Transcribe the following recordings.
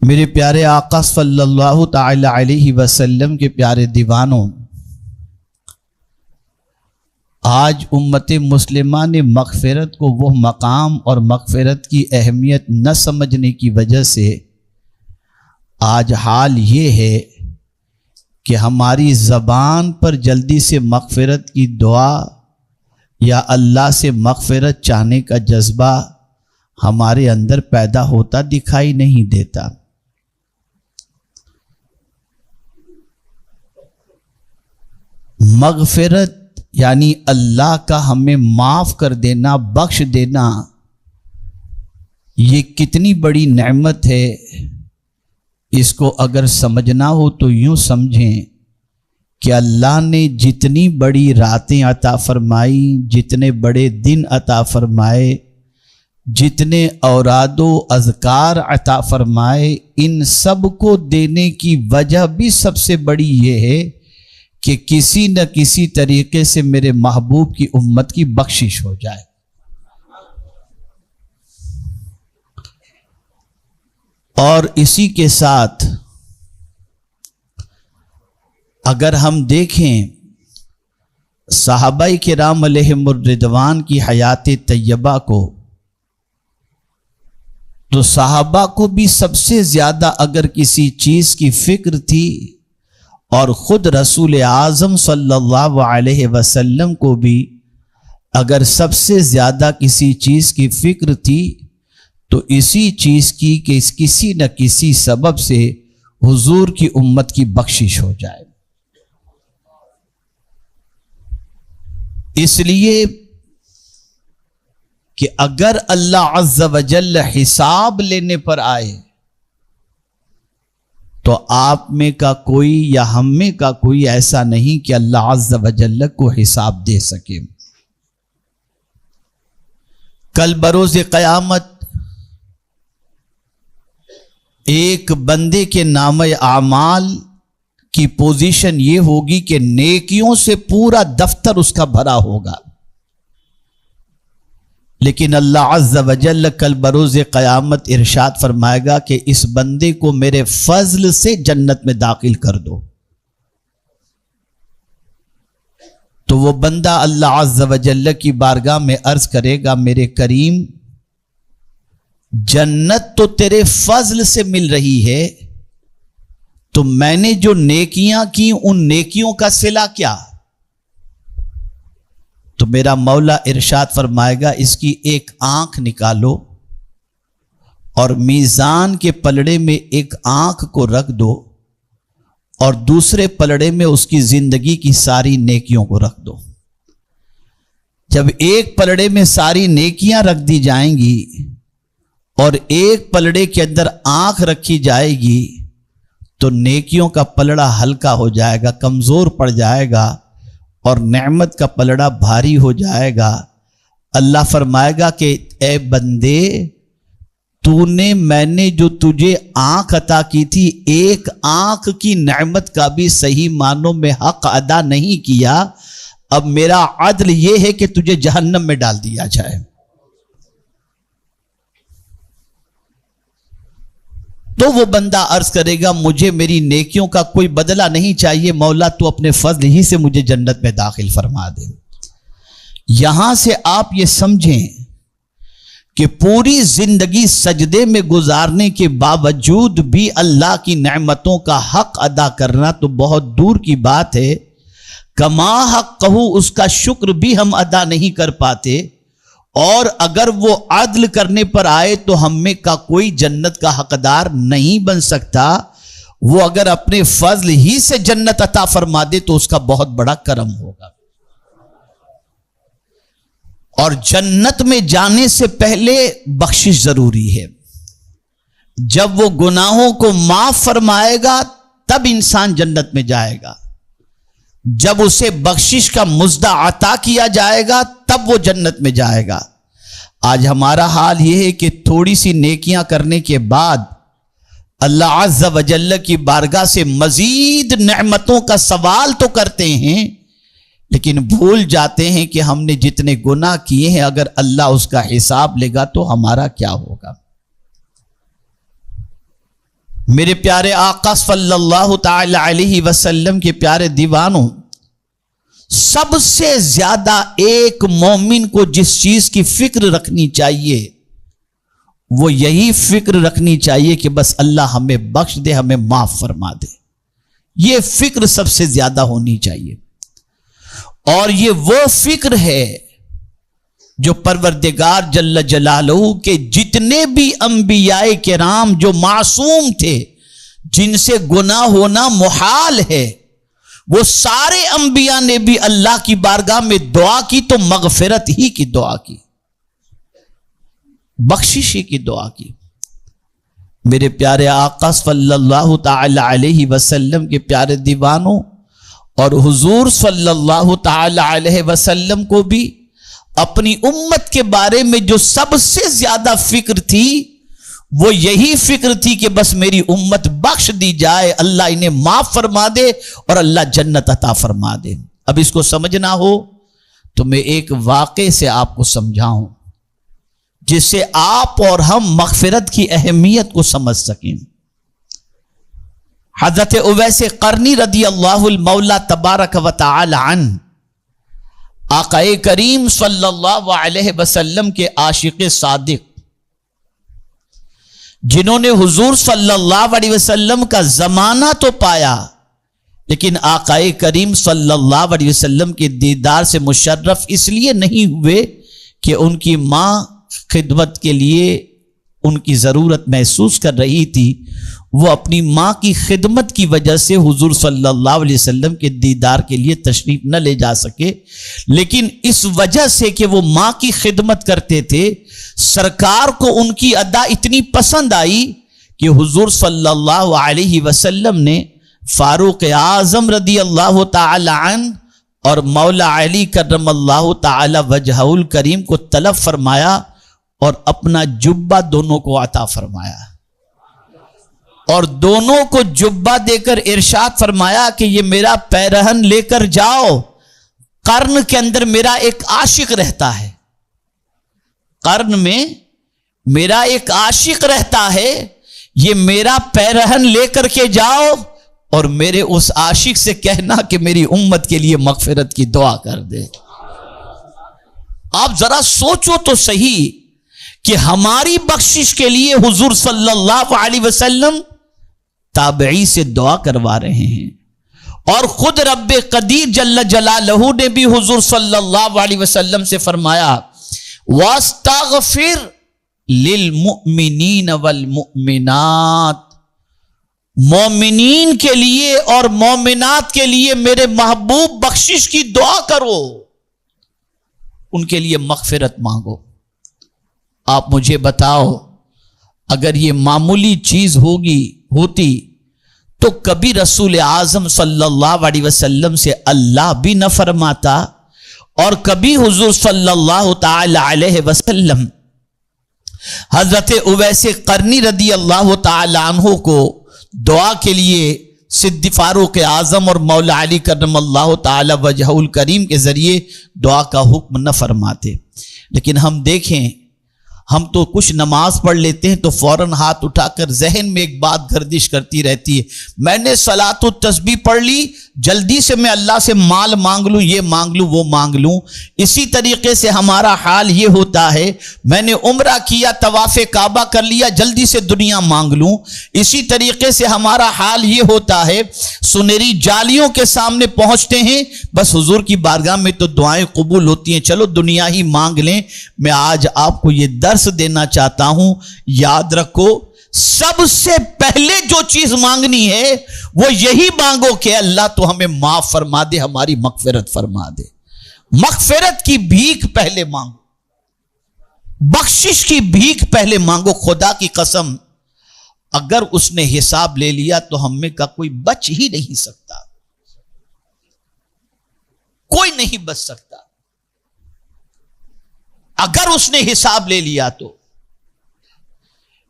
میرے پیارے آقا صلی اللہ تعالی علیہ وسلم کے پیارے دیوانوں، آج امت مسلمہ نے مغفرت کو وہ مقام اور مغفرت کی اہمیت نہ سمجھنے کی وجہ سے آج حال یہ ہے کہ ہماری زبان پر جلدی سے مغفرت کی دعا یا اللہ سے مغفرت چاہنے کا جذبہ ہمارے اندر پیدا ہوتا دکھائی نہیں دیتا۔ مغفرت یعنی اللہ کا ہمیں معاف کر دینا، بخش دینا، یہ کتنی بڑی نعمت ہے۔ اس کو اگر سمجھنا ہو تو یوں سمجھیں کہ اللہ نے جتنی بڑی راتیں عطا فرمائی، جتنے بڑے دن عطا فرمائے، جتنے اوراد و اذکار عطا فرمائے، ان سب کو دینے کی وجہ بھی سب سے بڑی یہ ہے کہ کسی نہ کسی طریقے سے میرے محبوب کی امت کی بخشش ہو جائے۔ اور اسی کے ساتھ اگر ہم دیکھیں صحابہ کرام علیہم الرضوان کی حیات طیبہ کو، تو صحابہ کو بھی سب سے زیادہ اگر کسی چیز کی فکر تھی، اور خود رسول اعظم صلی اللہ علیہ وسلم کو بھی اگر سب سے زیادہ کسی چیز کی فکر تھی تو اسی چیز کی کہ کسی نہ کسی سبب سے حضور کی امت کی بخشش ہو جائے۔ اس لیے کہ اگر اللہ عز و جل حساب لینے پر آئے تو آپ میں کا کوئی یا ہم میں کا کوئی ایسا نہیں کہ اللہ عز و جل کو حساب دے سکے۔ کل بروز قیامت ایک بندے کے نام اعمال کی پوزیشن یہ ہوگی کہ نیکیوں سے پورا دفتر اس کا بھرا ہوگا، لیکن اللہ عز و جل کل بروز قیامت ارشاد فرمائے گا کہ اس بندے کو میرے فضل سے جنت میں داخل کر دو۔ تو وہ بندہ اللہ عز و جل کی بارگاہ میں عرض کرے گا، میرے کریم جنت تو تیرے فضل سے مل رہی ہے، تو میں نے جو نیکیاں کی ان نیکیوں کا صلہ کیا؟ تو میرا مولا ارشاد فرمائے گا، اس کی ایک آنکھ نکالو اور میزان کے پلڑے میں ایک آنکھ کو رکھ دو اور دوسرے پلڑے میں اس کی زندگی کی ساری نیکیوں کو رکھ دو۔ جب ایک پلڑے میں ساری نیکیاں رکھ دی جائیں گی اور ایک پلڑے کے اندر آنکھ رکھی جائے گی تو نیکیوں کا پلڑا ہلکا ہو جائے گا، کمزور پڑ جائے گا، اور نعمت کا پلڑا بھاری ہو جائے گا۔ اللہ فرمائے گا کہ اے بندے، تو نے میں نے جو تجھے آنکھ عطا کی تھی، ایک آنکھ کی نعمت کا بھی صحیح معنوں میں حق ادا نہیں کیا، اب میرا عدل یہ ہے کہ تجھے جہنم میں ڈال دیا جائے۔ تو وہ بندہ عرض کرے گا، مجھے میری نیکیوں کا کوئی بدلہ نہیں چاہیے، مولا تو اپنے فضل ہی سے مجھے جنت میں داخل فرما دے۔ یہاں سے آپ یہ سمجھیں کہ پوری زندگی سجدے میں گزارنے کے باوجود بھی اللہ کی نعمتوں کا حق ادا کرنا تو بہت دور کی بات ہے، کما حق کہو اس کا شکر بھی ہم ادا نہیں کر پاتے، اور اگر وہ عدل کرنے پر آئے تو ہم میں کا کوئی جنت کا حقدار نہیں بن سکتا۔ وہ اگر اپنے فضل ہی سے جنت عطا فرما دے تو اس کا بہت بڑا کرم ہوگا۔ اور جنت میں جانے سے پہلے بخشش ضروری ہے۔ جب وہ گناہوں کو معاف فرمائے گا تب انسان جنت میں جائے گا، جب اسے بخشش کا مژدہ عطا کیا جائے گا تب وہ جنت میں جائے گا۔ آج ہمارا حال یہ ہے کہ تھوڑی سی نیکیاں کرنے کے بعد اللہ عز و جل کی بارگاہ سے مزید نعمتوں کا سوال تو کرتے ہیں، لیکن بھول جاتے ہیں کہ ہم نے جتنے گناہ کیے ہیں اگر اللہ اس کا حساب لے گا تو ہمارا کیا ہوگا۔ میرے پیارے آقا صلی اللہ تعالی علیہ وسلم کے پیارے دیوانوں، سب سے زیادہ ایک مومن کو جس چیز کی فکر رکھنی چاہیے وہ یہی فکر رکھنی چاہیے کہ بس اللہ ہمیں بخش دے، ہمیں معاف فرما دے. یہ فکر سب سے زیادہ ہونی چاہیے. اور یہ وہ فکر ہے جو پروردگار جل جلالہ کے جتنے بھی انبیاء کرام جو معصوم تھے، جن سے گناہ ہونا محال ہے، وہ سارے انبیاء نے بھی اللہ کی بارگاہ میں دعا کی تو مغفرت ہی کی دعا کی، بخشش ہی کی دعا کی. میرے پیارے آقا صلی اللہ تعالی علیہ وسلم کے پیارے دیوانوں، اور حضور صلی اللہ تعالی علیہ وسلم کو بھی اپنی امت کے بارے میں جو سب سے زیادہ فکر تھی وہ یہی فکر تھی کہ بس میری امت بخش دی جائے، اللہ انہیں معاف فرما دے اور اللہ جنت عطا فرما دے. اب اس کو سمجھنا ہو تو میں ایک واقعے سے آپ کو سمجھاؤں جس سے آپ اور ہم مغفرت کی اہمیت کو سمجھ سکیں. حضرت اویس قرنی رضی اللہ المولا تبارک و تعالی عنہ آقا کریم صلی اللہ علیہ وسلم کے عاشق صادق، جنہوں نے حضور صلی اللہ علیہ وسلم کا زمانہ تو پایا لیکن آقا کریم صلی اللہ علیہ وسلم کے دیدار سے مشرف اس لیے نہیں ہوئے کہ ان کی ماں خدمت کے لیے ان کی ضرورت محسوس کر رہی تھی. وہ اپنی ماں کی خدمت کی وجہ سے حضور صلی اللہ علیہ وسلم کے دیدار کے لیے تشریف نہ لے جا سکے، لیکن اس وجہ سے کہ وہ ماں کی خدمت کرتے تھے، سرکار کو ان کی ادا اتنی پسند آئی کہ حضور صلی اللہ علیہ وسلم نے فاروق اعظم رضی اللہ تعالی عنہ اور مولا علی کرم اللہ تعالی وجہہ الکریم کو طلب فرمایا اور اپنا جبہ دونوں کو عطا فرمایا، اور دونوں کو جبہ دے کر ارشاد فرمایا کہ یہ میرا پیرہن لے کر جاؤ، قرن کے اندر میرا ایک عاشق رہتا ہے، قرن میں میرا ایک عاشق رہتا ہے، یہ میرا پیرہن لے کر کے جاؤ اور میرے اس عاشق سے کہنا کہ میری امت کے لیے مغفرت کی دعا کر دے. آپ ذرا سوچو تو صحیح کہ ہماری بخشش کے لیے حضور صلی اللہ علیہ وسلم تابعی سے دعا کروا رہے ہیں، اور خود رب قدیر جل جلالہ نے بھی حضور صلی اللہ علیہ وسلم سے فرمایا وَاسْتَغْفِرْ لِلْمُؤْمِنِينَ وَالْمُؤْمِنَاتِ، مومنین کے لیے اور مومنات کے لیے میرے محبوب بخشش کی دعا کرو، ان کے لیے مغفرت مانگو. آپ مجھے بتاؤ اگر یہ معمولی چیز ہوتی تو کبھی رسول اعظم صلی اللہ علیہ وسلم سے اللہ بھی نہ فرماتا، اور کبھی حضور صلی اللہ تعالی علیہ وسلم حضرت اویس قرنی رضی اللہ تعالی عنہ کو دعا کے لیے صدیق فاروق اعظم اور مولا علی کرم اللہ تعالی وجہہ الکریم کے ذریعے دعا کا حکم نہ فرماتے. لیکن ہم دیکھیں، ہم تو کچھ نماز پڑھ لیتے ہیں تو فوراً ہاتھ اٹھا کر ذہن میں ایک بات گردش کرتی رہتی ہے، میں نے صلاۃ التسبیح پڑھ لی، جلدی سے میں اللہ سے مال مانگ لوں، یہ مانگ لوں، وہ مانگ لوں. اسی طریقے سے ہمارا حال یہ ہوتا ہے، میں نے عمرہ کیا، طواف کعبہ کر لیا، جلدی سے دنیا مانگ لوں. اسی طریقے سے ہمارا حال یہ ہوتا ہے، سنہری جالیوں کے سامنے پہنچتے ہیں، بس حضور کی بارگاہ میں تو دعائیں قبول ہوتی ہیں، چلو دنیا ہی مانگ لیں. میں آج آپ کو یہ درس دینا چاہتا ہوں، یاد رکھو سب سے پہلے جو چیز مانگنی ہے وہ یہی مانگو کہ اللہ تو ہمیں معاف فرما دے، ہماری مغفرت فرما دے. مغفرت کی بھیک پہلے مانگو، بخشش کی بھیک پہلے مانگو. خدا کی قسم اگر اس نے حساب لے لیا تو ہم میں کا کوئی بچ ہی نہیں سکتا، کوئی نہیں بچ سکتا. اگر اس نے حساب لے لیا تو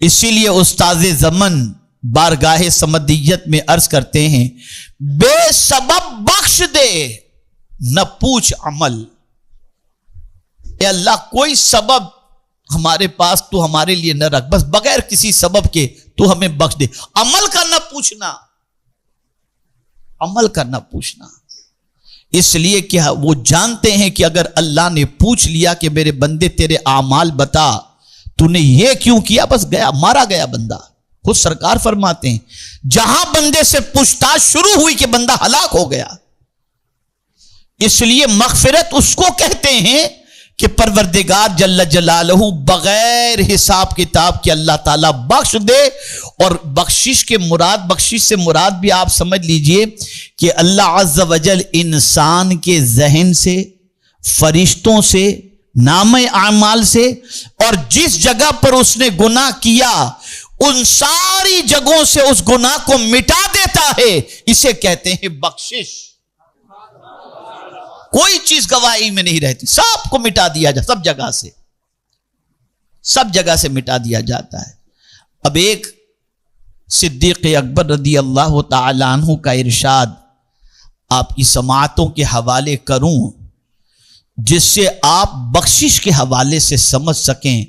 اسی لیے استاذ زمن بارگاہ سمدیت میں عرض کرتے ہیں، بے سبب بخش دے نہ پوچھ عمل. اے اللہ کوئی سبب ہمارے پاس تو ہمارے لیے نہ رکھ، بس بغیر کسی سبب کے تو ہمیں بخش دے. عمل کرنا پوچھنا، عمل کرنا پوچھنا. اس لیے کہ وہ جانتے ہیں کہ اگر اللہ نے پوچھ لیا کہ میرے بندے تیرے اعمال بتا، تو نے یہ کیوں کیا، بس گیا، مارا گیا بندہ. خود سرکار فرماتے ہیں جہاں بندے سے پوچھتاچھ شروع ہوئی کہ بندہ ہلاک ہو گیا. اس لیے مغفرت اس کو کہتے ہیں کہ پروردگار جل جلالہ بغیر حساب کتاب کے اللہ تعالیٰ بخش دے. اور بخشش کے مراد، بخشش سے مراد بھی آپ سمجھ لیجئے کہ اللہ عز و جل انسان کے ذہن سے، فرشتوں سے، نامہ اعمال سے، اور جس جگہ پر اس نے گناہ کیا ان ساری جگہوں سے اس گناہ کو مٹا دیتا ہے. اسے کہتے ہیں بخشش. کوئی چیز گواہی میں نہیں رہتی، سب کو مٹا دیا جاتا، سب جگہ سے، سب جگہ سے مٹا دیا جاتا ہے. اب ایک صدیق اکبر رضی اللہ تعالی عنہ کا ارشاد آپ کی سماعتوں کے حوالے کروں، جس سے آپ بخشش کے حوالے سے سمجھ سکیں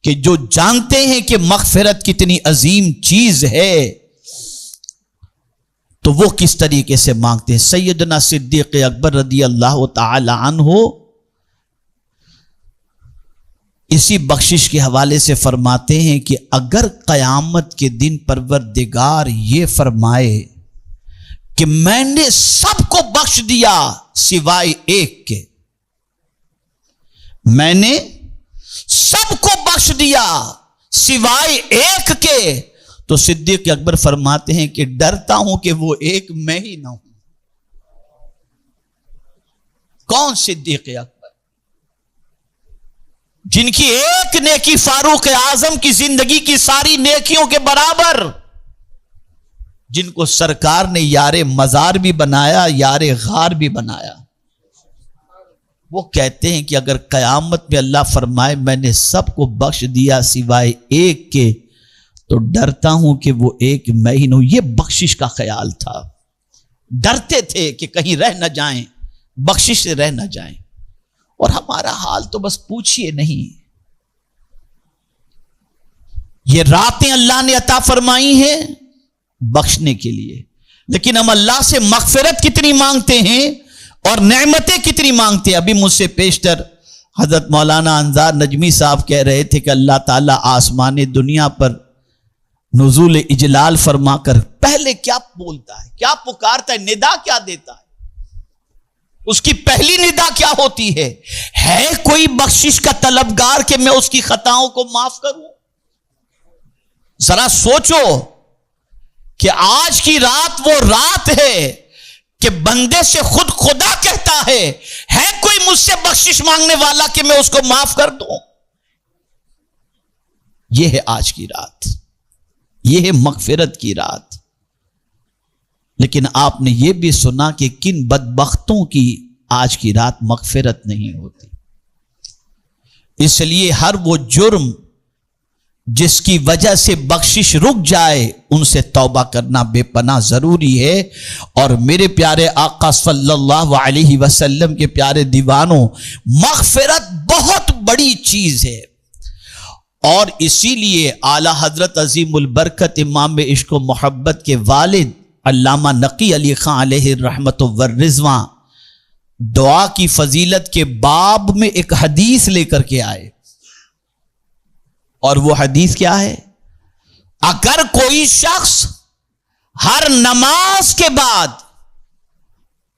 کہ جو جانتے ہیں کہ مغفرت کتنی عظیم چیز ہے تو وہ کس طریقے سے مانگتے ہیں. سیدنا صدیق اکبر رضی اللہ تعالی عنہ اسی بخشش کے حوالے سے فرماتے ہیں کہ اگر قیامت کے دن پروردگار یہ فرمائے کہ میں نے سب کو بخش دیا سوائے ایک کے، میں نے سب کو بخش دیا سوائے ایک کے، تو صدیق اکبر فرماتے ہیں کہ ڈرتا ہوں کہ وہ ایک میں ہی نہ ہوں. کون صدیق اکبر؟ جن کی ایک نیکی فاروق اعظم کی زندگی کی ساری نیکیوں کے برابر، جن کو سرکار نے یار مزار بھی بنایا، یار غار بھی بنایا. وہ کہتے ہیں کہ اگر قیامت میں اللہ فرمائے میں نے سب کو بخش دیا سوائے ایک کے، تو ڈرتا ہوں کہ وہ ایک میں ہی نہ ہوں. یہ بخشش کا خیال تھا. ڈرتے تھے کہ کہیں رہ نہ جائیں، بخشش سے رہ نہ جائیں. اور ہمارا حال تو بس پوچھئے نہیں. یہ راتیں اللہ نے عطا فرمائی ہیں بخشنے کے لیے، لیکن ہم اللہ سے مغفرت کتنی مانگتے ہیں اور نعمتیں کتنی مانگتے ہیں. ابھی مجھ سے پیشتر حضرت مولانا انظار نجمی صاحب کہہ رہے تھے کہ اللہ تعالیٰ آسمان دنیا پر نزول اجلال فرما کر پہلے کیا بولتا ہے، کیا پکارتا ہے، ندا کیا دیتا ہے، اس کی پہلی ندا کیا ہوتی ہے کوئی بخشش کا طلبگار کہ میں اس کی خطاؤں کو معاف کروں. ذرا سوچو کہ آج کی رات وہ رات ہے کہ بندے سے خود خدا کہتا ہے کوئی مجھ سے بخشش مانگنے والا کہ میں اس کو معاف کر دوں. یہ ہے آج کی رات، یہ ہے مغفرت کی رات. لیکن آپ نے یہ بھی سنا کہ کن بدبختوں کی آج کی رات مغفرت نہیں ہوتی. اس لیے ہر وہ جرم جس کی وجہ سے بخشش رک جائے ان سے توبہ کرنا بے پناہ ضروری ہے. اور میرے پیارے آقا صلی اللہ علیہ وسلم کے پیارے دیوانوں، مغفرت بہت بڑی چیز ہے. اور اسی لیے اعلی حضرت عظیم البرکت امام عشق و محبت کے والد علامہ نقی علی خان علیہ الرحمت والرضوان دعا کی فضیلت کے باب میں ایک حدیث لے کر کے آئے. اور وہ حدیث کیا ہے؟ اگر کوئی شخص ہر نماز کے بعد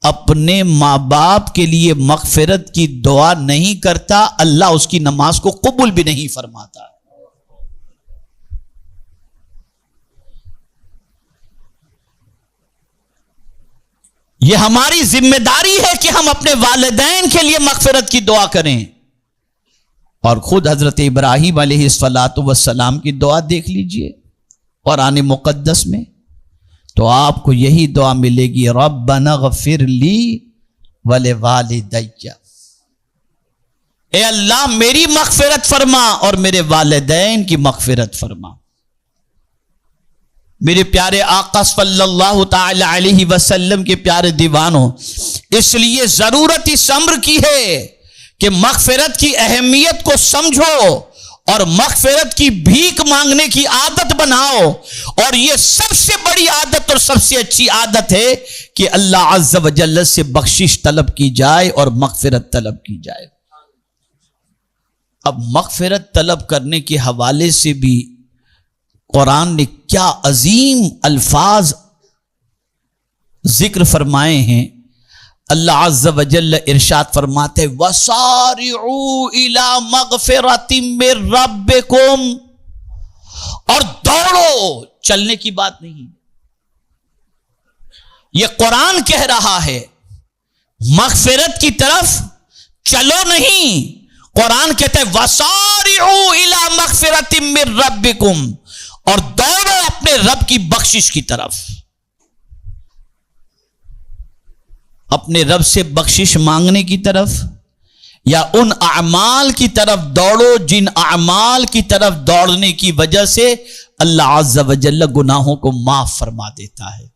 اپنے ماں باپ کے لیے مغفرت کی دعا نہیں کرتا، اللہ اس کی نماز کو قبول بھی نہیں فرماتا. یہ ہماری ذمہ داری ہے کہ ہم اپنے والدین کے لیے مغفرت کی دعا کریں. اور خود حضرت ابراہیم علیہ السلام کی دعا دیکھ لیجئے قرآن مقدس میں، تو آپ کو یہی دعا ملے گی، ربنا اغفر لی ولوالدی، اے اللہ میری مغفرت فرما اور میرے والدین کی مغفرت فرما. میرے پیارے آقا صلی اللہ تعالی علیہ وسلم کے پیارے دیوانوں، اس لیے ضرورت اس امر کی ہے کہ مغفرت کی اہمیت کو سمجھو اور مغفرت کی بھیک مانگنے کی عادت بناؤ. اور یہ سب سے بڑی عادت اور سب سے اچھی عادت ہے کہ اللہ عز و جل سے بخشش طلب کی جائے اور مغفرت طلب کی جائے. اب مغفرت طلب کرنے کے حوالے سے بھی قرآن نے کیا عظیم الفاظ ذکر فرمائے ہیں. اللہ عز و جل ارشاد فرماتے وَسَارِعُوا إِلَى مَغْفِرَةٍ مِّن رَبِّكُمْ، اور دوڑو، چلنے کی بات نہیں، یہ قرآن کہہ رہا ہے. مغفرت کی طرف چلو نہیں، قرآن کہتا ہے وَسَارِعُوا إِلَى مَغْفِرَةٍ مِّن رَبِّكُمْ، اور دوڑو اپنے رب کی بخشش کی طرف. اپنے رب سے بخشش مانگنے کی طرف، یا ان اعمال کی طرف دوڑو جن اعمال کی طرف دوڑنے کی وجہ سے اللہ عز و جل گناہوں کو معاف فرما دیتا ہے.